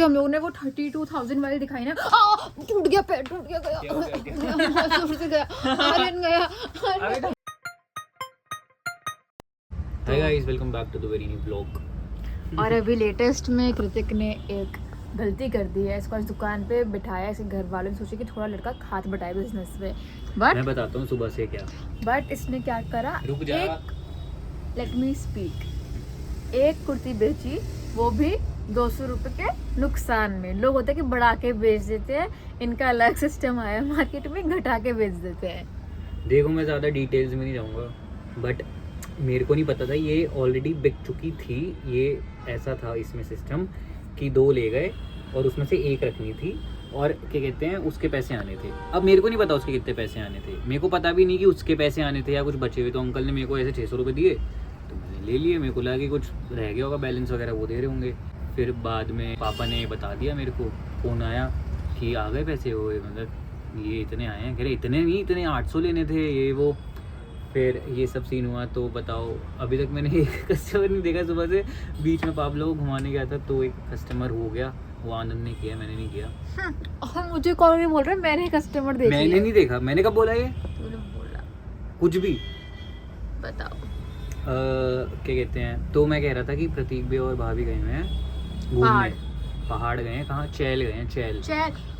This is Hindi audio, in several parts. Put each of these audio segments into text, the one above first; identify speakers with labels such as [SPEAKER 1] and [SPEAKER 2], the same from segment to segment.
[SPEAKER 1] हम लोगों ने वो 32,000 वाली दिखाई ना, टूट गया पैर, टूट गया, गया गया।
[SPEAKER 2] Hi guys, welcome back to the very new blog.
[SPEAKER 1] और अभी लेटेस्ट में कृतिक ने एक गलती कर दी है। इसको आज दुकान पे बिठाया, इसके घर वालों ने सोचे कि थोड़ा लड़का हाथ बटाए बिजनेस में,
[SPEAKER 2] मैं बताता हूँ सुबह से क्या।
[SPEAKER 1] बट इसने क्या करा,
[SPEAKER 2] रुक जा।
[SPEAKER 1] लेट मी स्पीक, एक कुर्ती बेची, वो भी 200 रुपए के नुकसान में। लोग होते हैं कि बढ़ा के बेच देते हैं, इनका अलग सिस्टम आया मार्केट में, घटा के बेच देते हैं।
[SPEAKER 2] देखो, मैं ज़्यादा डिटेल्स में नहीं जाऊँगा, बट मेरे को नहीं पता था ये ऑलरेडी बिक चुकी थी। ये ऐसा था इसमें सिस्टम कि 2 ले गए और उसमें से 1 रखनी थी, और क्या कहते हैं, उसके पैसे आने थे। अब मेरे को नहीं पता उसके कितने पैसे आने थे, मेरे को पता भी नहीं कि उसके पैसे आने थे या कुछ बचे हुए। तो अंकल ने मेरे को ऐसे 600 रुपये दिए, तो मैंने ले लिए। मेरे को लगा कि कुछ रह गया होगा, बैलेंस वगैरह वो दे रहे होंगे। फिर बाद में पापा ने बता दिया, मेरे को फ़ोन आया कि आ गए पैसे हुए, मतलब ये इतने आए हैं। कह रहे इतने नहीं, इतने 800 लेने थे, ये वो। फिर ये सब सीन हुआ। तो बताओ, अभी तक मैंने एक कस्टमर नहीं देखा सुबह से। बीच में पापा लोग घुमाने गया था तो एक कस्टमर हो गया, वो आनंद ने किया, मैंने नहीं किया।
[SPEAKER 1] और मुझे कौन नहीं बोल रहा, मैंने कस्टमर देखा,
[SPEAKER 2] मैंने नहीं देखा। मैंने कब बोला ये?
[SPEAKER 1] तूने बोला,
[SPEAKER 2] कुछ भी
[SPEAKER 1] बताओ।
[SPEAKER 2] क्या कहते हैं, तो मैं कह रहा था कि प्रतीक भी और भाभी गए हुए हैं घूमने। पहाड़ गए हैं। कहाँ? चैल गए हैं। चैल।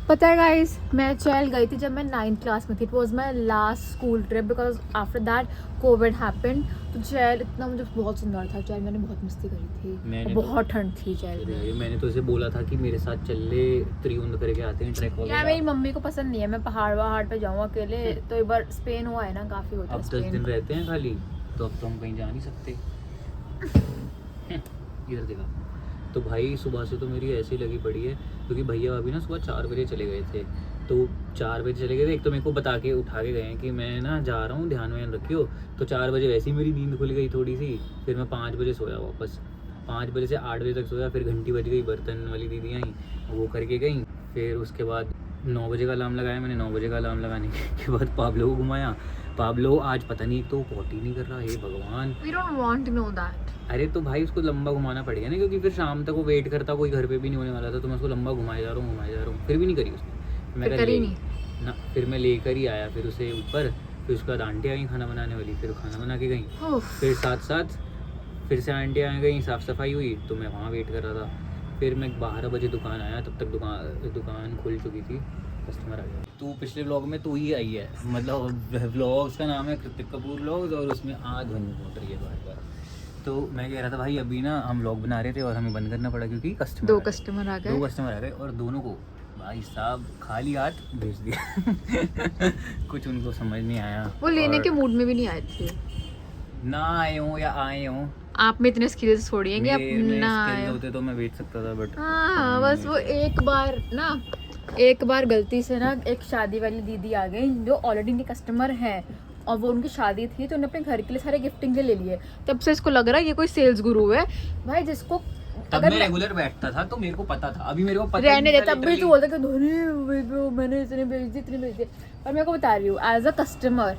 [SPEAKER 1] पता है गाइस, मैं चैल गई थी जब मैं 9th क्लास में थी। It was my last school trip because after that Covid happened. तो चैल इतना मुझे बहुत सुंदर था। चैल मैंने बहुत मस्ती करी थी, और बहुत ठंड थी चैल में।
[SPEAKER 2] मैंने तो इसे बोला था कि मेरे साथ चल ले, त्रिउंड करके आते हैं ट्रैक वगैरह।
[SPEAKER 1] यार मेरी मम्मी को पसंद नहीं है मैं पहाड़ पे जाऊँ अकेले। तो एक बार स्पेन हुआ है ना, काफी होता है।
[SPEAKER 2] अब 10 दिन रहते हैं खाली, तो अब तो हम कहीं जा नहीं सकते। इधर देखा। तो भाई सुबह से तो मेरी ऐसी लगी पड़ी है, क्योंकि भैया अभी ना सुबह 4 बजे चले गए थे। तो 4 बजे चले गए थे। एक तो मेरे को बता के उठा के गए हैं कि मैं ना जा रहा हूँ, ध्यान व्यान रखियो। तो 4 बजे वैसे ही मेरी नींद खुल गई थोड़ी सी। फिर मैं 5 बजे सोया वापस। 5 बजे से 8 बजे तक सोया। फिर घंटी बज गई, बर्तन वाली दीदी आई, वो करके गई। फिर उसके बाद 9 बजे का अलार्म लगाया मैंने। 9 बजे का अलार्म लगाने के बाद पाब्लो को घुमाया। पाब्लो आज पता नहीं, तो पॉटी नहीं कर रहा, हे भगवान।
[SPEAKER 1] We don't want to know that.
[SPEAKER 2] अरे तो भाई उसको लंबा घुमाना पड़ेगा ना, क्योंकि फिर शाम तक वो वेट करता, कोई घर पे भी नहीं होने वाला था। तो मैं उसको लंबा घुमाया जा रहा हूँ, फिर भी नहीं करी उसने। मैं
[SPEAKER 1] करी नहीं
[SPEAKER 2] ना, फिर मैं लेकर ही आया फिर उसे ऊपर। फिर उसके बाद आंटी आई खाना बनाने वाली, फिर खाना बना के गई। फिर साथ फिर से आंटी आ गई, साफ़ सफाई हुई, तो मैं वहाँ वेट कर रहा था। फिर मैं 12 बजे दुकान आया, तब तक दुकान खुल चुकी थी, कस्टमर आ गया। तू पिछले व्लॉग में तू ही आई है, मतलब व्लॉग्स का नाम है कृतिक कपूर व्लॉग्स, और उसमें ध्वनि पहुँच रही है बार। तो मैं कह रहा था भाई, अभी ना हम व्लॉग बना रहे थे और हमें बंद करना पड़ा क्योंकि 2 कस्टमर आ गए, और दोनों को भाई साहब खाली हाथ भेज दिया। कुछ उनको समझ नहीं आया,
[SPEAKER 1] वो लेने के मूड में भी नहीं आए थे।
[SPEAKER 2] ना आए हों या आए हों,
[SPEAKER 1] आप में इतने स्किल्स थोड़ी हैं कि आप ना आए
[SPEAKER 2] होते तो मैं बेच सकता था, बट
[SPEAKER 1] हाँ, बस वो एक बार गलती से ना एक शादी वाली दीदी आ गई जो ऑलरेडी इनके कस्टमर हैं, और वो उनकी शादी थी तो उन्होंने अपने घर के लिए सारे गिफ्टिंग के ले लिए। तब से इसको लग रहा है ये कोई सेल्स गुरु है भाई, जिसको
[SPEAKER 2] तब मैं रेगुलर बैठता था तो मेरे को पता था। अभी मेरे को पता
[SPEAKER 1] रहने दे, तब भी तू बोलता कि मैंने इतने बेच दी। पर मैं को बता रही हूँ, एज अ कस्टमर,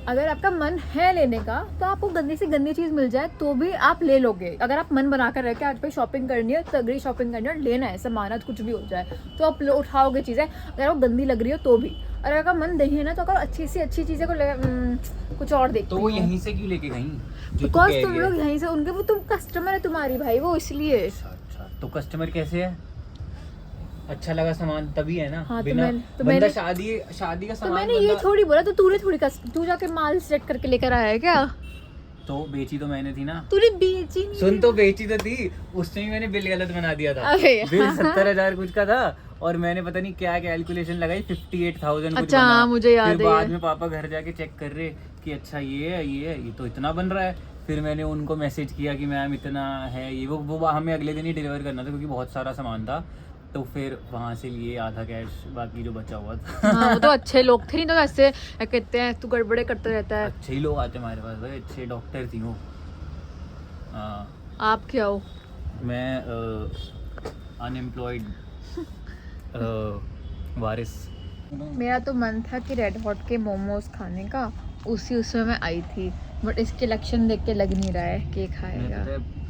[SPEAKER 1] अगर आपका मन है लेने का तो आपको गंदी से गंदी चीज़ मिल जाए तो भी आप ले लोगे। अगर आप मन बना कर रहे कि आज भाई शॉपिंग करनी है, तगड़ी शॉपिंग करनी है, लेना है सामान, कुछ भी हो जाए तो आप उठाओगे चीज़ें, अगर वो गंदी लग रही हो तो भी। और अगर मन नहीं है ना, तो अगर अच्छी चीज़ें को कुछ और देखते
[SPEAKER 2] तो वो यहीं से क्यों लेके गई?
[SPEAKER 1] बिकॉज तुम लोग यहीं से उनके, वो तुम कस्टमर है तुम्हारी भाई, वो इसलिए।
[SPEAKER 2] अच्छा, तो कस्टमर कैसे है? अच्छा लगा सामान तभी है ना।
[SPEAKER 1] हाँ,
[SPEAKER 2] बिना
[SPEAKER 1] तो
[SPEAKER 2] मैंने शादी का सामान,
[SPEAKER 1] तो मैंने ये थोड़ी बोला, तो तूने थोड़ी तू जाके माल सेलेक्ट करके लेकर आया है क्या?
[SPEAKER 2] तो बेची तो मैंने थी ना।
[SPEAKER 1] तूने बेची नहीं?
[SPEAKER 2] सुन, तो बेची तो थी, उसने ही मैंने बिल गलत बना दिया था। बिल 70,000 कुछ का था, और मैंने पता नहीं क्या कैलकुलेशन लगाई, 58,000
[SPEAKER 1] अच्छा, हाँ, मुझे याद है।
[SPEAKER 2] फिर बाद में पापा घर जाके चेक कर रहे कि अच्छा ये तो इतना बन रहा है। फिर मैंने उनको मैसेज किया कि मैम इतना है ये वो हमें अगले दिन ही डिलीवर करना था, क्योंकि बहुत सारा सामान था। तो फिर वहाँ से लिए आधा कैश, बाकी जो बचा हुआ था।
[SPEAKER 1] हाँ, वो तो अच्छे लोग थे, नहीं तो ऐसे कहते हैं तू गड़बड़े करता रहता है।
[SPEAKER 2] अच्छे ही लोग आते हमारे पास भाई, अच्छे डॉक्टर थी वो।
[SPEAKER 1] आप क्या हो?
[SPEAKER 2] मैं अनएम्प्लॉयड वारिस।
[SPEAKER 1] मेरा तो मन था कि रेड हॉट के मोमोज खाने का, उसमें मैं आई थी, बट इसके लक्षण देख के लग नहीं रहा है कि खाएगा।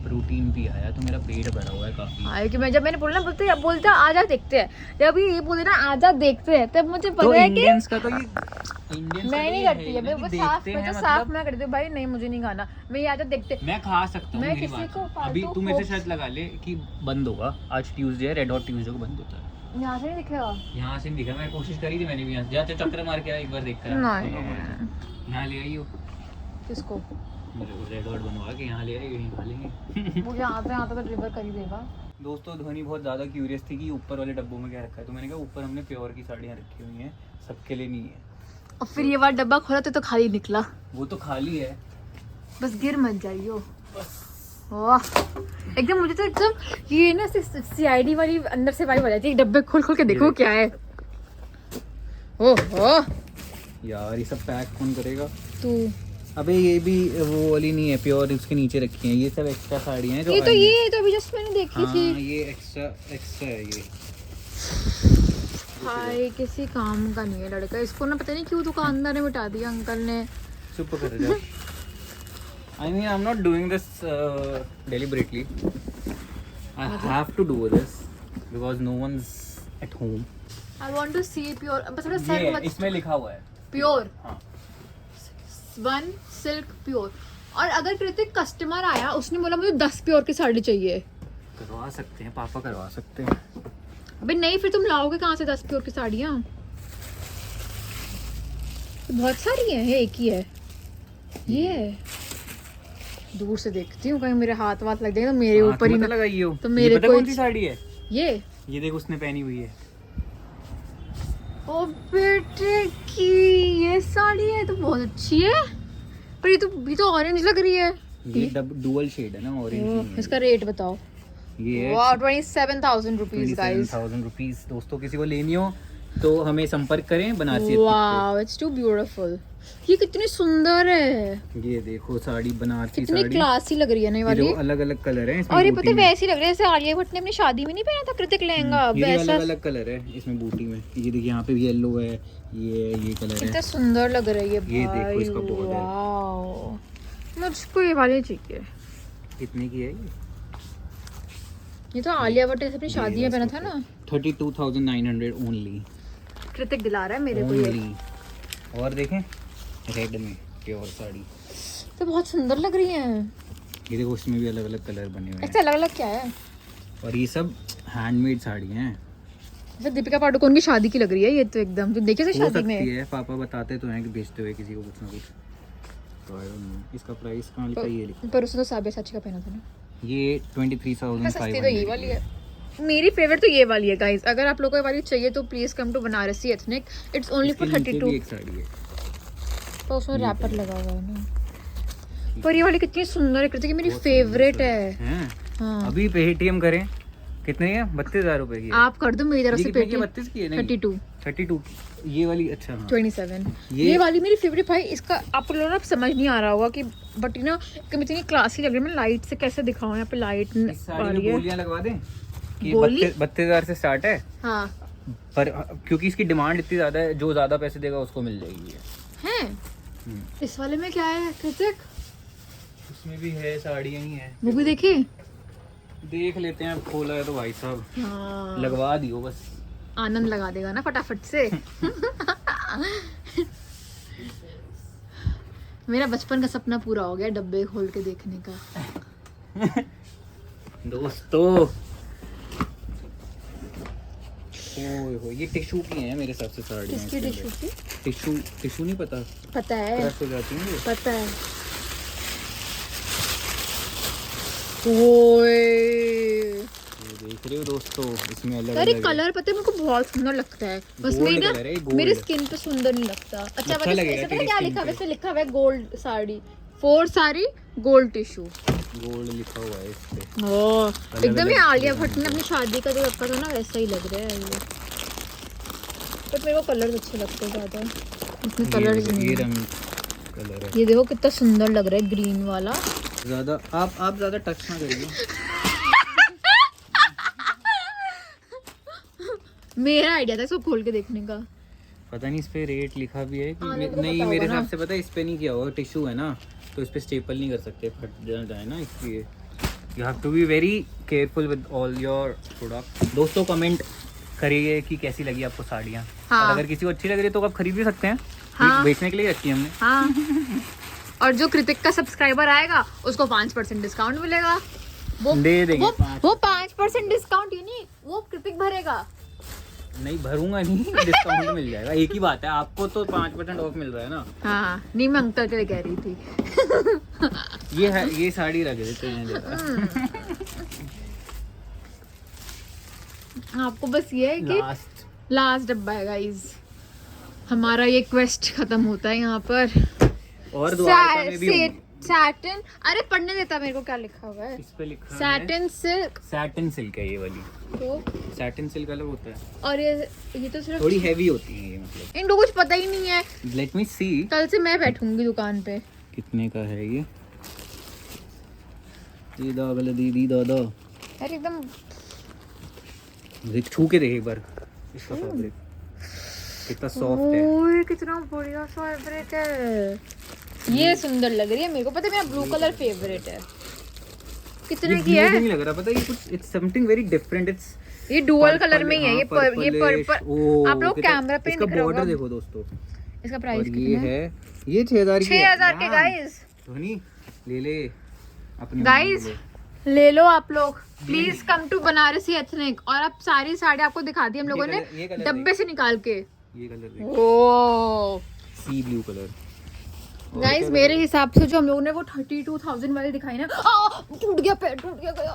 [SPEAKER 2] प्रोटीन भी आया तो मेरा पेट भरा हुआ है काफी।
[SPEAKER 1] हाँ कि मैं जब मैंने बोला बोलते आजा देखते हैं, जब ये बोले ना आजा देखते हैं तब मुझे
[SPEAKER 2] तो
[SPEAKER 1] पता है कि
[SPEAKER 2] इंडियंस का तो ये इंडियंस
[SPEAKER 1] मैं नहीं करती है, मैं तो साफ मैं करती हूँ भाई, नहीं मुझे नहीं खाना, मैं ये आजा देखते।
[SPEAKER 2] मैं खा सकता हूँ,
[SPEAKER 1] मैं
[SPEAKER 2] मेरी
[SPEAKER 1] किसी
[SPEAKER 2] बात
[SPEAKER 1] को
[SPEAKER 2] सुन। अभी
[SPEAKER 1] फालतू
[SPEAKER 2] तू मेरे से
[SPEAKER 1] को-
[SPEAKER 2] शर्त लगा ले कि बंद होगा, आज ट्यूसडे है, रेड हॉट ट्यूसडे को बंद होता है।
[SPEAKER 1] यहाँ से नहीं दिखेगा।
[SPEAKER 2] यहाँ से नहीं दिखा, मैं कोशिश करी थी मैंने भी, यहाँ से जाते चक्कर मार के आया एक बार देख कर
[SPEAKER 1] नहीं
[SPEAKER 2] यहाँ ले आई हो
[SPEAKER 1] किसको
[SPEAKER 2] रेड हॉट बनवा के यहाँ ले आई, यहीं खा लेंगे।
[SPEAKER 1] वो यहाँ से आता तो डिलीवर कर ही देगा।
[SPEAKER 2] दोस्तों ध्वनि बहुत ज़्यादा क्यूरियस थी कि ऊपर वाले डब्बों में क्या रखा है, तो मैंने कहा ऊपर हमने प्योर की साड़ियाँ रखी हुई हैं, सबके लिए नहीं है।
[SPEAKER 1] और फिर ये वाला डब्बा खोला तो खाली निकला।
[SPEAKER 2] वो तो खाली है,
[SPEAKER 1] बस गिर मत जाइयो। वाह एकदम, मुझे तो एकदम ये ना सीआईडी वाली अंदर से वाइब आ जाती है, डब्बे खोल खोल के देखो क्या है। ओहो
[SPEAKER 2] यार ये सब पैक कौन करेगा?
[SPEAKER 1] तू
[SPEAKER 2] अबे ये भी वो वाली नहीं है, प्योर उसके नीचे रखी हैं, ये सब एक्स्ट्रा साड़ियाँ हैं जो
[SPEAKER 1] ये तो अभी जस्ट मैंने देखी
[SPEAKER 2] हाँ,
[SPEAKER 1] थी।
[SPEAKER 2] ये एक्स्ट्रा है ये।
[SPEAKER 1] भाई किसी काम का नहीं है लड़का, इसको ना पता नहीं क्यों दुकानदार ने मिटा दिया अंकल ने।
[SPEAKER 2] चुप कर जा। I mean, I'm not doing this deliberately. I have to do this because no one's at home.
[SPEAKER 1] I want to see pure, बस मेरा
[SPEAKER 2] ये
[SPEAKER 1] सर
[SPEAKER 2] है,
[SPEAKER 1] मत
[SPEAKER 2] इसमें लिखा हुआ है
[SPEAKER 1] प्योर
[SPEAKER 2] हाँ।
[SPEAKER 1] One silk pure. और अगर कृतिक कस्टमर आया उसने बोला मुझे 10 प्योर की साड़ी चाहिए,
[SPEAKER 2] करवा सकते हैं, पापा करवा सकते हैं।
[SPEAKER 1] अबे नहीं फिर तुम लाओगे कहाँ से 10 प्योर की साड़ियाँ? तो बहुत सारी हैं, ये एक ही है। ये है। दूर से देखती हूँ कहीं मेरे हाथ वाथ लग जाएगा तो मेरे
[SPEAKER 2] हाथ
[SPEAKER 1] ऊपर ही
[SPEAKER 2] मत
[SPEAKER 1] ना।
[SPEAKER 2] लगाइए हो।
[SPEAKER 1] तो
[SPEAKER 2] ये
[SPEAKER 1] मेरे
[SPEAKER 2] पता
[SPEAKER 1] को
[SPEAKER 2] कौन सी साड़ी है?
[SPEAKER 1] ये
[SPEAKER 2] देख उसने पहनी हुई है।
[SPEAKER 1] ओ बेटे की ये साड़ी है तो बहुत अच्छी है, पर ये तो ऑरेंज लग रही है।
[SPEAKER 2] ये डुअल शेड है ना, ऑरेंज।
[SPEAKER 1] इसका रेट बताओ।
[SPEAKER 2] ये
[SPEAKER 1] वाह 27,000 रुपीज गाइस।
[SPEAKER 2] 27,000 रुपीज। दोस्तों किसी को लेनी हो तो हमें संपर्क करें Banarasi.
[SPEAKER 1] Wow it's too beautiful. ये कितनी सुंदर है,
[SPEAKER 2] ये देखो साड़ी, बनारसी
[SPEAKER 1] कितनी
[SPEAKER 2] साड़ी,
[SPEAKER 1] क्लासी लग रही है ना ये वाली।
[SPEAKER 2] अलग अलग कलर है इसमें।
[SPEAKER 1] और ये
[SPEAKER 2] बूटी
[SPEAKER 1] पता है
[SPEAKER 2] में।
[SPEAKER 1] वैसी लग रही है जैसे आलिया भट्ट ने अपनी शादी में नहीं पहना था कृतिक लहंगा
[SPEAKER 2] ये
[SPEAKER 1] वैसा।
[SPEAKER 2] अलग अलग कलर है इसमें बूटी में। ये देखिए यहाँ पे भी येलो है, ये कलर है।
[SPEAKER 1] कितना सुंदर लग रही है
[SPEAKER 2] ये
[SPEAKER 1] भाई।
[SPEAKER 2] देखो इसका border।
[SPEAKER 1] वाओ मुझको ये वाली चाहिए।
[SPEAKER 2] कितने की है
[SPEAKER 1] ये तो आलिया भट्ट ने अपनी शादी में पहना था ना।
[SPEAKER 2] 32,900 ओनली।
[SPEAKER 1] कृतिक दिला रहा है मेरे को ये।
[SPEAKER 2] और देखें रेड में प्योर साड़ी,
[SPEAKER 1] तो बहुत सुंदर लग रही है।
[SPEAKER 2] ये देखो उसमें भी अलग अलग कलर बने हुए
[SPEAKER 1] ऐसे
[SPEAKER 2] हैं।
[SPEAKER 1] अलग अलग क्या है?
[SPEAKER 2] और ये सब हैंडमेड साड़ी हैं।
[SPEAKER 1] जैसे दीपिका पादुकोण की शादी की लग रही है ये तो एकदम, जो देखे थे
[SPEAKER 2] हो
[SPEAKER 1] शादी
[SPEAKER 2] सकती
[SPEAKER 1] में।
[SPEAKER 2] है, पापा बताते तो हैं कि बेचते हुए किसी को कुछ ना कुछ। तो I don't know, इसका प्राइस कहाँ लिखा है? ये लिखा
[SPEAKER 1] पर उसने तो साबिया साची का पहना था ना।
[SPEAKER 2] ये
[SPEAKER 1] सस्ती तो ये
[SPEAKER 2] 23,500
[SPEAKER 1] वाली है। मेरी फेवरेट तो ये वाली है गाइस। अगर आप लोगों को ये वाली चाहिए तो please come to Banarasi ethnic, it's only for 32।
[SPEAKER 2] एक साड़ी है।
[SPEAKER 1] पर उसमें रैपर लगा हुआ है ना। पर ये वाली कितनी सुंदर है कृतिक, मेरी फेवरेट है।
[SPEAKER 2] हैं?
[SPEAKER 1] हाँ
[SPEAKER 2] अभी पेटीएम करें, कितने है? 32,000 रुपए की है।
[SPEAKER 1] आप कर दो मेरी तरफ से
[SPEAKER 2] कितने की है?
[SPEAKER 1] पेटी।
[SPEAKER 2] 32 की है? नहीं
[SPEAKER 1] 32
[SPEAKER 2] 32। ये वाली अच्छा हाँ।
[SPEAKER 1] 27
[SPEAKER 2] ये-
[SPEAKER 1] ये वाली मेरी फेवरेट भाई। इसका आप लोगों को समझ नहीं आ रहा होगा कि बट ना कि इतनी क्लासी लग रही है। मैं लाइट से कैसे दिखाऊं, यहाँ पे लाइट
[SPEAKER 2] इस
[SPEAKER 1] आ
[SPEAKER 2] साड़ी
[SPEAKER 1] रही
[SPEAKER 2] में
[SPEAKER 1] है।
[SPEAKER 2] गोलियां लगवा दें कि
[SPEAKER 1] गोली?
[SPEAKER 2] 32,000 से स्टार्ट है,
[SPEAKER 1] हाँ
[SPEAKER 2] पर क्योंकि इसकी डिमांड इतनी ज्यादा है, जो ज्यादा पैसे देगा उसको मिल जाएगी ये।
[SPEAKER 1] हैं इस वाले में क्या है कृतिक?
[SPEAKER 2] उसमें भी है, साड़ियाँ ही हैं।
[SPEAKER 1] वो भी देखी।
[SPEAKER 2] देख लेते हैं, अब खोला है तो भाई साहब
[SPEAKER 1] हाँ
[SPEAKER 2] लगवा दियो बस।
[SPEAKER 1] आनंद लगा देगा ना फटाफट से। मेरा बचपन का सपना पूरा हो गया डब्बे खोल के देखने का।
[SPEAKER 2] दोस्तों ओए हो, ये टिश्यू की हैं मेरे हिसाब से साड़ियाँ।
[SPEAKER 1] किसकी टिश्यू की?
[SPEAKER 2] टिश्यू नहीं पता,
[SPEAKER 1] पता है
[SPEAKER 2] क्रश हो जाती हैं ये।
[SPEAKER 1] पता है। ओए
[SPEAKER 2] ये देख रहे हो दोस्तों, इसमें अलग
[SPEAKER 1] यार ये
[SPEAKER 2] अलग
[SPEAKER 1] कलर पता है मेरे को बहुत सुंदर लगता है, बस
[SPEAKER 2] Gold
[SPEAKER 1] मेरी ना
[SPEAKER 2] colour है ये, gold।
[SPEAKER 1] मेरे स्किन पे सुंदर नहीं लगता। अच्छा
[SPEAKER 2] अच्छा
[SPEAKER 1] पता है
[SPEAKER 2] लगेगा
[SPEAKER 1] इसमें
[SPEAKER 2] तेरी
[SPEAKER 1] क्या
[SPEAKER 2] skin
[SPEAKER 1] लिखा है?
[SPEAKER 2] पे।
[SPEAKER 1] वैसे लिखा हुआ है gold sari 4 sari gold tissue.
[SPEAKER 2] Gold लिखा हुआ है इस पे।
[SPEAKER 1] ओह एकदम ही
[SPEAKER 2] अलग
[SPEAKER 1] आलिया
[SPEAKER 2] design
[SPEAKER 1] भट्ट ने अपनी शादी का जो रखा था ना वैसा ही लग रहा है ये। बट मेरे को कलर अच्छे लगते हैं ज्यादा, इसमें कलर
[SPEAKER 2] ये रंग कलर है।
[SPEAKER 1] ये देखो कितना सुंदर लग रहा है ग्रीन वाला।
[SPEAKER 2] ज्यादा आप ज्यादा टच ना करिए।
[SPEAKER 1] मेरा आइडिया था इसको खोल के देखने का।
[SPEAKER 2] पता नहीं इस पे रेट लिखा भी है कि
[SPEAKER 1] मेरे को
[SPEAKER 2] नहीं,
[SPEAKER 1] पता
[SPEAKER 2] मेरे
[SPEAKER 1] होगा ना।
[SPEAKER 2] हिसाब से पता है इस पे नहीं किया होगा, टिश्यू है ना तो इस पे स्टेपल नहीं कर सकते, फट जाए ना इसलिए। You have to be very careful with all your product. दोस्तों कमेंट करिए कि कैसी लगी आपको साड़ियाँ।
[SPEAKER 1] हाँ।
[SPEAKER 2] और अगर किसी को अच्छी लग रही है तो आप खरीद भी सकते हैं।
[SPEAKER 1] हाँ।
[SPEAKER 2] बेचने के लिए रखी है हमने।
[SPEAKER 1] हाँ और जो कृतिक का सब्सक्राइबर आएगा उसको 5% डिस्काउंट मिलेगा। वो
[SPEAKER 2] दे देंगे
[SPEAKER 1] वो 5% डिस्काउंट ही नहीं, वो कृतिक भरेगा।
[SPEAKER 2] नहीं भरूंगा नहीं, डिस्काउंट मिल जाएगा। एक ही बात है, आपको तो 5% ऑफ मिल रहा है ना।
[SPEAKER 1] हाँ नहीं मैं अंकल के लिए कह रही थी।
[SPEAKER 2] ये है, ये साड़ी रख देते हैं जरा।
[SPEAKER 1] आपको बस ये है कि
[SPEAKER 2] लास्ट
[SPEAKER 1] लास्ट डब्बा है गाइस, हमारा ये क्वेस्ट खत्म होता है यहाँ पर।
[SPEAKER 2] और द्वारका में भी होंगे।
[SPEAKER 1] सैटिन, अरे पढ़ने देता मेरे को क्या लिखा हुआ है।
[SPEAKER 2] इस पे लिखा है
[SPEAKER 1] सैटिन सिल्क।
[SPEAKER 2] सैटिन सिल्क है ये वाली।
[SPEAKER 1] तो
[SPEAKER 2] सैटिन सिल्क अलग होता है
[SPEAKER 1] और ये तो सिर्फ
[SPEAKER 2] थोड़ी हैवी होती है ये, मतलब।
[SPEAKER 1] इनको कुछ पता ही नहीं है।
[SPEAKER 2] लेट मी सी
[SPEAKER 1] कल से मैं बैठूंगी दुकान पे।
[SPEAKER 2] कितने का है ये दागल दीदी दादा।
[SPEAKER 1] यार एकदम
[SPEAKER 2] देख, छू के देख एक बार इसका फैब्रिक कितना सॉफ्ट है।
[SPEAKER 1] ओए कितना बढ़िया फैब्रिक है। ये सुंदर लग रही है मेरे को, पता है मेरा ब्लू कलर फेवरेट है। कितने की है?
[SPEAKER 2] नहीं लग रहा, पता है ये कुछ it's something very different. It's
[SPEAKER 1] ये डुअल कलर में ही है। ये पर्पल।
[SPEAKER 2] ओह,
[SPEAKER 1] आप लोग कैमरा पे
[SPEAKER 2] इसका
[SPEAKER 1] नहीं दिख रहा
[SPEAKER 2] बॉर्डर
[SPEAKER 1] होगा।
[SPEAKER 2] देखो दोस्तों।
[SPEAKER 1] इसका प्राइस
[SPEAKER 2] और ये
[SPEAKER 1] कितना है?
[SPEAKER 2] है, ये 6000 की है।
[SPEAKER 1] 6000 के
[SPEAKER 2] हाँ।
[SPEAKER 1] गाइस।
[SPEAKER 2] धोनी ले ले अपनी
[SPEAKER 1] गाइस ले लो आप लोग, please come to Banarasi ethnic. और अब सारी साड़ी आपको दिखा दी हम लोगों ने
[SPEAKER 2] ये कलर
[SPEAKER 1] डब्बे से निकाल के।
[SPEAKER 2] ये कलर देख,
[SPEAKER 1] ओ
[SPEAKER 2] सी ब्लू कलर।
[SPEAKER 1] गाइस मेरे हिसाब से जो हम लोगों ने वो 32,000 वाली दिखाई ना, टूट गया पैर, टूट गया गया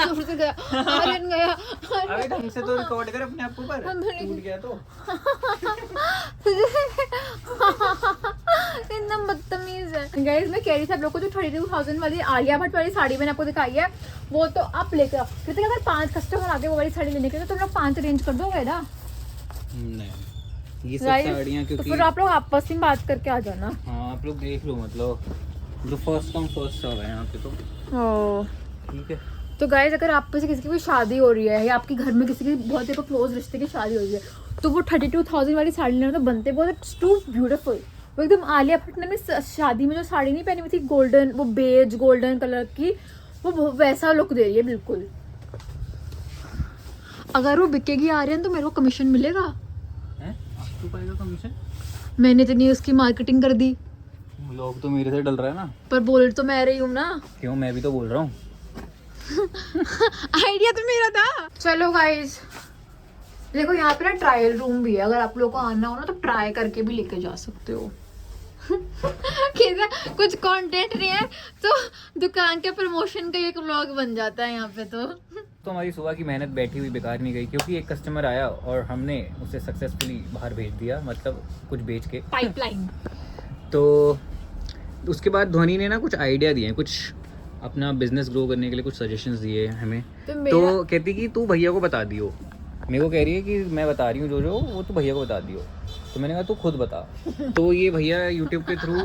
[SPEAKER 1] जोर से गया, आर्यन गया।
[SPEAKER 2] अरे ढंग से तो रिकॉर्ड कर अपने आप को, पर टूट गया तो।
[SPEAKER 1] एकदम बदतमीज है। गाइस मैं कह रही थी आप लोग को जो 32,000 वाली आलिया भट्ट वाली साड़ी मैंने आपको दिखाई है वो तो आप लेकर आओ। क्योंकि अगर 5 कस्टमर आगे वो वाली साड़ी लेने के लिए तो तुम लोग 5 अरेंज कर दोगे ना।
[SPEAKER 2] नहीं ये सब
[SPEAKER 1] Guys,
[SPEAKER 2] साड़ियाँ
[SPEAKER 1] तो
[SPEAKER 2] क्योंकि
[SPEAKER 1] फिर आप लोग आपस में बात करके आ जाना।
[SPEAKER 2] हाँ आप लोग देख लो, मतलब जो फर्स्ट कम फर्स्ट सर्व है यहाँ पे तो।
[SPEAKER 1] ओह
[SPEAKER 2] ठीक है।
[SPEAKER 1] तो गाइस अगर आप में से किसी की कोई शादी हो रही है या आपके घर में किसी की बहुत ही क्लोज रिश्ते की शादी हो रही है तो वो 32,000 वाली साड़ी लेना तो बनते बहुत, इट्स टू ब्यूटीफुल। वो एकदम आलिया भट्ट ने शादी में जो साड़ी नहीं पहनी हुई थी गोल्डन, वो बेज गोल्डन कलर की, वो वैसा लुक दे रही है बिल्कुल। अगर वो बिकेगी आर्यन तो मेरे को कमीशन मिलेगा।
[SPEAKER 2] आपको पाएगा कमीशन?
[SPEAKER 1] मैंने इतनी उसकी मार्केटिंग कर दी।
[SPEAKER 2] लोग तो मेरे से डल रहा है ना।
[SPEAKER 1] पर बोल तो मैं रही हूँ ना।
[SPEAKER 2] क्यों, मैं भी तो बोल रहा हूँ।
[SPEAKER 1] आइडिया तो मेरा था। चलो गाइस देखो यहाँ पे ना ट्रायल रूम भी है, अगर आप लोग को आना हो ना तो ट्राई करके भी लेके जा सकते हो। कुछ कंटेंट नहीं है तो दुकान के प्रमोशन का एक व्लॉग बन जाता है यहाँ पे। तो
[SPEAKER 2] हमारी सुबह की मेहनत बैठी हुई बेकार नहीं गई, क्योंकि एक कस्टमर आया और हमने उसे सक्सेसफुली बाहर भेज दिया, मतलब कुछ बेच के
[SPEAKER 1] पाइपलाइन।
[SPEAKER 2] तो उसके बाद ध्वनि ने ना कुछ आइडिया दिए, कुछ अपना बिजनेस ग्रो करने के लिए कुछ सजेशंस दिए हमें। तो कहती कि तू भैया को बता दियो। मेरे को कह रही है कि मैं बता रही हूँ जो वो तू भैया को बता दियो। तो मैंने कहा तू खुद बता। तो ये भैया यूट्यूब के थ्रू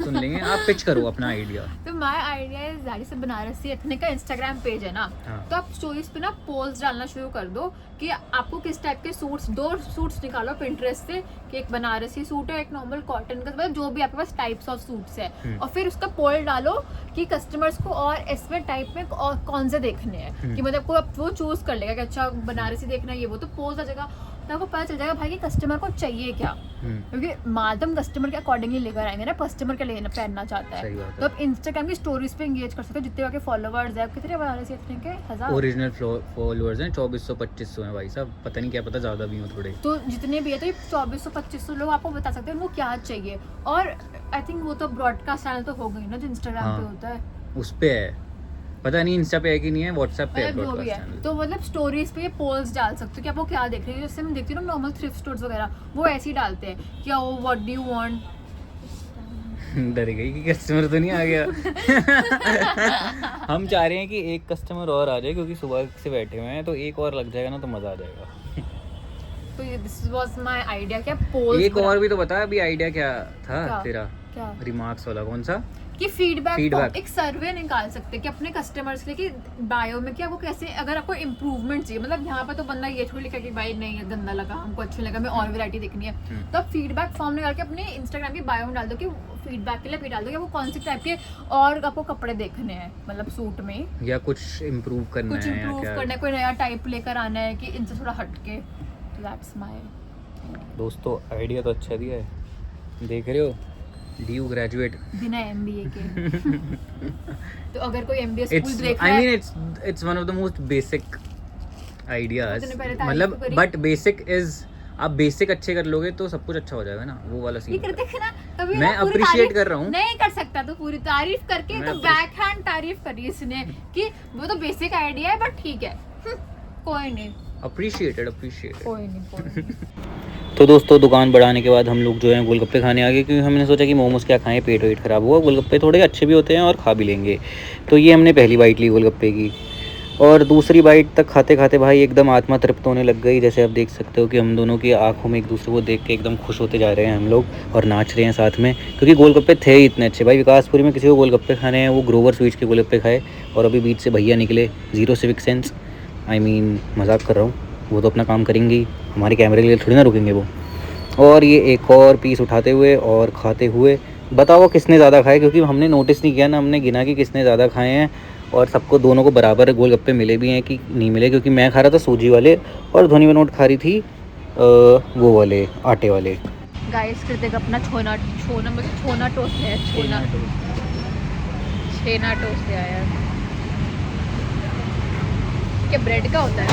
[SPEAKER 2] सुन लेंगे। आप पिच करो अपना आइडिया।
[SPEAKER 1] तो माय आइडिया इज ज़ाहिर से बनारसी एथनिक का इंस्टाग्राम पेज है ना।
[SPEAKER 2] हाँ।
[SPEAKER 1] तो आप स्टोरीज पे ना पोल्स डालना शुरू कर दो कि आपको किस टाइप के सूट्स, 2 सूट्स निकालो पिंटरेस्ट से कि एक बनारसी सूट है, एक नॉर्मल कॉटन का, मतलब जो भी आपके पास टाइप्स ऑफ सूट्स है। और फिर उसका पोल डालो कि कस्टमर्स को और इसमें टाइप में और कौन से देखने हैं, कि मतलब कोई वो चूज कर लेगा कि अच्छा बनारसी देखना है ये वो, तो पोज आ जाएगा तो आपको पता चल जाएगा भाई कि कस्टमर को चाहिए क्या। क्योंकि मालदम कस्टमर के अकॉर्डिंगली लेकर आएंगे ना, कस्टमर के लेना पहनना चाहता है। तो आप इंस्टाग्राम की स्टोरीज पे एंगेज कर सकते हो। जितने आपके फॉलोवर्स हैं, कितने बनारसी एथनिक के 1000
[SPEAKER 2] ओरिजिनल फॉलोअर्स हैं 2400-2500 हैं भाई साहब, पता नहीं क्या पता ज़्यादा भी हो थोड़े।
[SPEAKER 1] तो जितने भी है तो ये 2400-2500 लोग आपको बता सकते हैं उनको क्या चाहिए। और आई थिंक वो तो ब्रॉडकास्ट चैनल तो हो गई ना जो इंस्टाग्राम पे होता है,
[SPEAKER 2] उस पे है। पता नहीं इंस्टा पे है कि नहीं है, व्हाट्सएप पे है
[SPEAKER 1] मतलब जो भी
[SPEAKER 2] ब्रॉडकास्ट
[SPEAKER 1] है।
[SPEAKER 2] चैनल।
[SPEAKER 1] तो मतलब स्टोरीज पे ये पोल्स डाल सकते हो कि आपको क्या देख रहे हैं। जैसे मैं देखती हूँ ना नॉर्मल थ्रिफ्ट स्टोर्स वगैरह, वो ऐसे ही डालते हैं कि oh what do you want.
[SPEAKER 2] डर गई कि कस्टमर तो नहीं आ गया। हम चाह रहे हैं कि एक कस्टमर और आ जाए, क्योंकि सुबह से बैठे हुए हैं, तो एक और लग जाएगा ना तो मजा आ जाएगा।
[SPEAKER 1] तो ये दिस वाज माय आइडिया। क्या पोल्स
[SPEAKER 2] एक और भी तो बता अभी आइडिया क्या था
[SPEAKER 1] क्या?
[SPEAKER 2] तेरा?
[SPEAKER 1] क्या
[SPEAKER 2] रिमार्क्स वाला कौन सा?
[SPEAKER 1] कि फीडबैक
[SPEAKER 2] Feedback.
[SPEAKER 1] एक सर्वे निकाल सकते हैं कि अपने कस्टमर्स के लिए कि बायो में क्या वो कैसे, अगर आपको इम्प्रूवमेंट चाहिए, मतलब यहाँ पर तो बंदा ये थोड़ी लिखा कि भाई नहीं गंदा लगा, हमको अच्छा लगा, हमें और वैरायटी देखनी है, तो आप फीडबैक फॉर्म निकाल के अपने इंस्टाग्राम की बायो में डाल दो कि फीडबैक के लिए भी डाल दो कि वो कौन से टाइप के और आपको कपड़े देखने हैं, मतलब सूट में
[SPEAKER 2] या कुछ इम्प्रूव करना
[SPEAKER 1] कुछ
[SPEAKER 2] है या
[SPEAKER 1] इम्प्रूव
[SPEAKER 2] क्या।
[SPEAKER 1] करना है, कोई नया टाइप लेकर आना है कि इनसे थोड़ा हटके। दैट्स माय
[SPEAKER 2] दोस्तों आइडिया तो अच्छा दिया है, देख रहे हो, DU ग्रेजुएट।
[SPEAKER 1] बिना MBA के। तो अगर कोई MBA स्कूल
[SPEAKER 2] इट्स
[SPEAKER 1] देख
[SPEAKER 2] आई
[SPEAKER 1] रहा
[SPEAKER 2] मीन
[SPEAKER 1] है,
[SPEAKER 2] it's one of the most basic ideas,
[SPEAKER 1] तूने पहले तारीफ
[SPEAKER 2] मतलब
[SPEAKER 1] तो करी।
[SPEAKER 2] बट बेसिक इज, आप बेसिक अच्छे कर लोगे तो सब कुछ अच्छा हो जाएगा ना, वो वाला
[SPEAKER 1] ये
[SPEAKER 2] सीन।
[SPEAKER 1] करते हैं ना कभी
[SPEAKER 2] मैं
[SPEAKER 1] ना पूरी
[SPEAKER 2] appreciate
[SPEAKER 1] तारीफ
[SPEAKER 2] कर रहा हूँ।
[SPEAKER 1] नहीं कर सकता तो पूरी तारीफ करके
[SPEAKER 2] मैं
[SPEAKER 1] तो बैक हैंड तारीफ करी इसने कि वो तो बेसिक आइडिया है बट ठीक है। कोई नहीं
[SPEAKER 2] अप्रिशिएटेड
[SPEAKER 1] कोई नहीं।
[SPEAKER 2] तो दोस्तों दुकान बढ़ाने के बाद हम लोग जो है गोलगप्पे खाने आ गए, क्योंकि हमने सोचा कि मोमोज क्या खाएं, पेट वेट खराब हुआ, गोलगप्पे थोड़े अच्छे भी होते हैं और खा भी लेंगे। तो ये हमने पहली बाइट ली गोलगप्पे की, और दूसरी बाइट तक खाते खाते भाई एकदम आत्मा तृप्त होने लग गई। जैसे आप देख सकते हो कि हम दोनों की आंखों में एक दूसरे को देख के एकदम खुश होते जा रहे हैं हम लोग, और नाच रहे हैं साथ में, क्योंकि गोलगप्पे थे ही इतने अच्छे। भाई विकासपुरी में किसी को गोलगप्पे खाने हैं वो ग्रोवर स्वीट्स के गोलगप्पे खाए, और अभी बीच से भैया निकले 0 सिविक सेंस, आई मीन मजाक कर रहा हूँ, वो तो अपना काम करेंगे ही, हमारे कैमरे के लिए थोड़ी ना रुकेंगे वो। और ये एक और पीस उठाते हुए और खाते हुए, बताओ किसने ज़्यादा खाए, क्योंकि हमने नोटिस नहीं किया ना, हमने गिना कि किसने ज़्यादा खाए हैं, और सबको दोनों को बराबर गोलगप्पे मिले भी हैं कि नहीं मिले, क्योंकि मैं खा रहा था सूजी वाले और ध्वनि बनोट खा रही थी वो वाले आटे वाले।
[SPEAKER 1] गाइस कृतिक अपना छोना टोस्ट है, छेना टोस्ट है यार। क्या ब्रेड का होता है?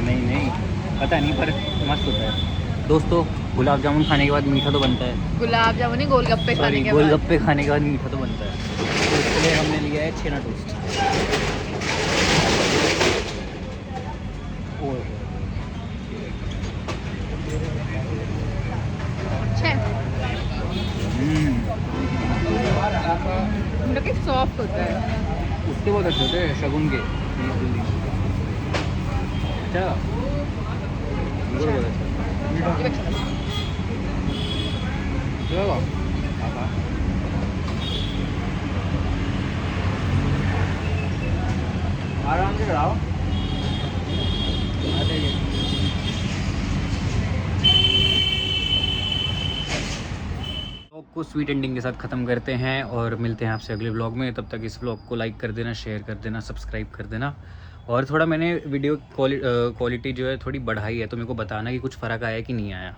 [SPEAKER 2] नहीं पता नहीं, पर मस्त होता है। दोस्तों गुलाब जामुन खाने के बाद मीठा तो बनता है,
[SPEAKER 1] गुलाब जामुन नहीं, गोलगप्पे खाने के बाद।
[SPEAKER 2] गोलगप्पे खाने के बाद मीठा तो बनता है, तो इसलिए हमने लिया है छेना टोस्ट।
[SPEAKER 1] अच्छा है, मतलब सॉफ्ट होता है।
[SPEAKER 2] उसके बहुत अच्छे होते हैं शगुन के। अच्छा
[SPEAKER 1] ये भी अच्छा लगा।
[SPEAKER 2] आराम से कराओ। व्लॉग को स्वीट एंडिंग के साथ ख़त्म करते हैं और मिलते हैं आपसे अगले व्लॉग में। तब तक इस व्लॉग को लाइक कर देना, शेयर कर देना, सब्सक्राइब कर देना, और थोड़ा मैंने वीडियो क्वालिटी जो है थोड़ी बढ़ाई है, तो मेरे को बताना कि कुछ फ़र्क आया कि नहीं आया।